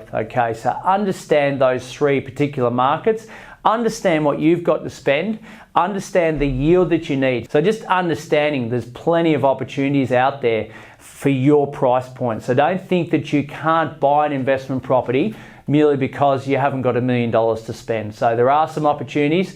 growth. Okay, so understand those three particular markets, understand what you've got to spend, understand the yield that you need. So just understanding there's plenty of opportunities out there for your price point. So don't think that you can't buy an investment property merely because you haven't got $1 million to spend. So there are some opportunities.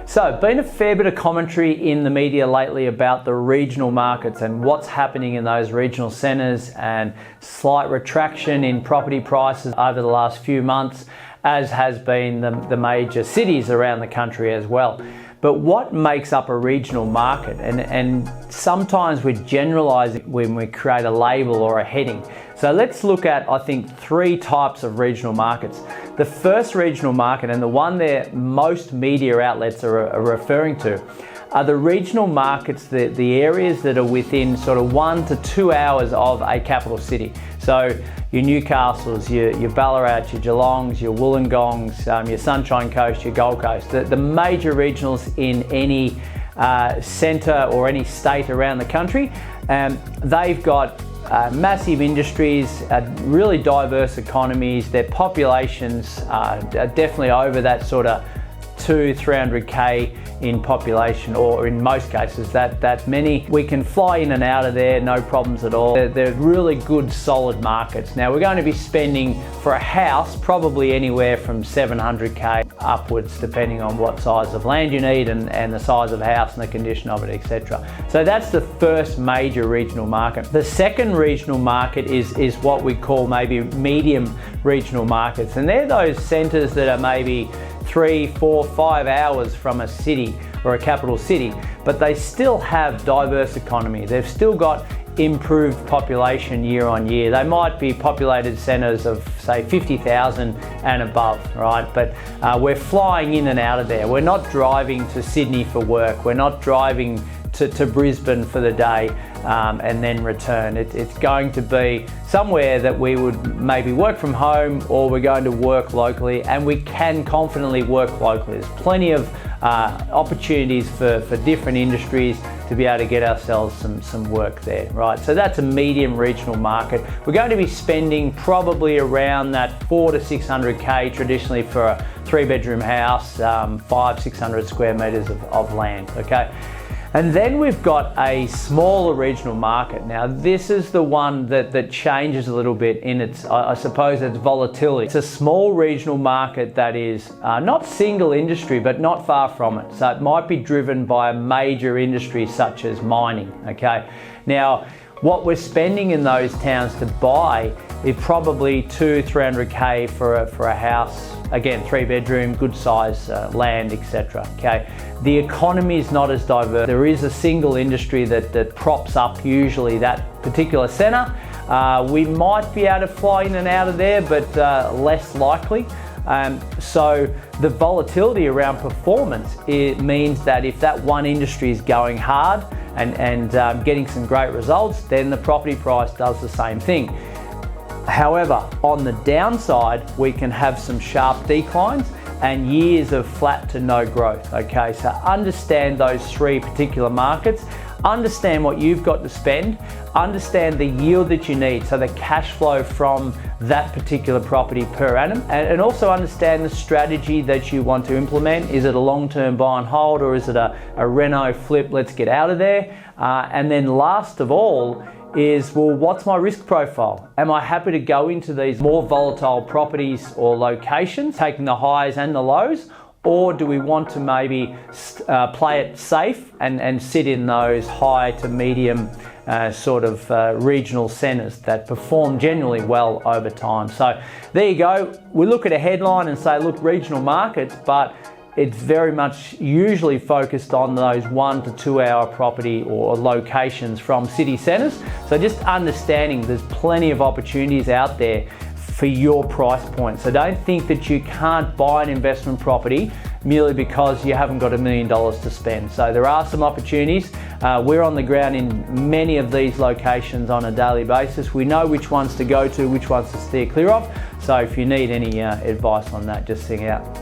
So, been a fair bit of commentary in the media lately about the regional markets and what's happening in those regional centres, and slight retraction in property prices over the last few months, as has been the major cities around the country as well. But what makes up a regional market? And sometimes we generalise it when we create a label or a heading. So let's look at, I think, three types of regional markets. The first regional market, and the one that most media outlets are referring to, are the regional markets, the areas that are within sort of 1 to 2 hours of a capital city. So your Newcastles, your Ballarat, your Geelongs, your Wollongongs, your Sunshine Coast, your Gold Coast, the major regionals in any centre or any state around the country. They've got massive industries, really diverse economies. Their populations are definitely over that sort of 200-300k in population, or in most cases that many. We can fly in and out of there, no problems at all. They're really good, solid markets. Now we're going to be spending for a house probably anywhere from 700k upwards, depending on what size of land you need and the size of the house and the condition of it, etc. So that's the first major regional market. The second regional market is what we call maybe medium regional markets, and they're those centres that are maybe 3, 4, 5 hours from a city or a capital city, but they still have diverse economy. They've still got improved population year on year. They might be populated centres of say 50,000 and above, right? But we're flying in and out of there. We're not driving to Sydney for work. We're not driving to Brisbane for the day and then return. It's going to be somewhere that we would maybe work from home, or we're going to work locally, and we can confidently work locally. There's plenty of opportunities for different industries to be able to get ourselves some work there, right? So that's a medium regional market. We're going to be spending probably around that 400 to 600k traditionally for a 3-bedroom house, 500-600 square metres of land, okay? And then we've got a smaller regional market. Now this is the one that changes a little bit in its, I suppose, its volatility. It's a small regional market that is not single industry, but not far from it. So it might be driven by a major industry such as mining, okay? Now, what we're spending in those towns to buy is probably 200-300k for a house. Again, 3-bedroom, good size land, etc. Okay, the economy is not as diverse. There is a single industry that props up usually that particular centre. We might be able to fly in and out of there, but less likely. So the volatility around performance, it means that if that one industry is going hard and getting some great results, then the property price does the same thing. However, on the downside, we can have some sharp declines and years of flat to no growth, okay? So understand those three particular markets, understand what you've got to spend, understand the yield that you need, so the cash flow from that particular property per annum, and also understand the strategy that you want to implement. Is it a long-term buy and hold, or is it a reno flip, let's get out of there? And then last of all, is, well, what's my risk profile? Am I happy to go into these more volatile properties or locations, taking the highs and the lows? Or do we want to maybe play it safe and sit in those high to medium sort of regional centres that perform generally well over time? So there you go. We look at a headline and say, look, regional markets, but it's very much usually focused on those 1 to 2 hour property or locations from city centres. So just understanding there's plenty of opportunities out there for your price point. So don't think that you can't buy an investment property merely because you haven't got $1 million to spend. So there are some opportunities. We're on the ground in many of these locations on a daily basis. We know which ones to go to, which ones to steer clear of. So if you need any advice on that, just sing out.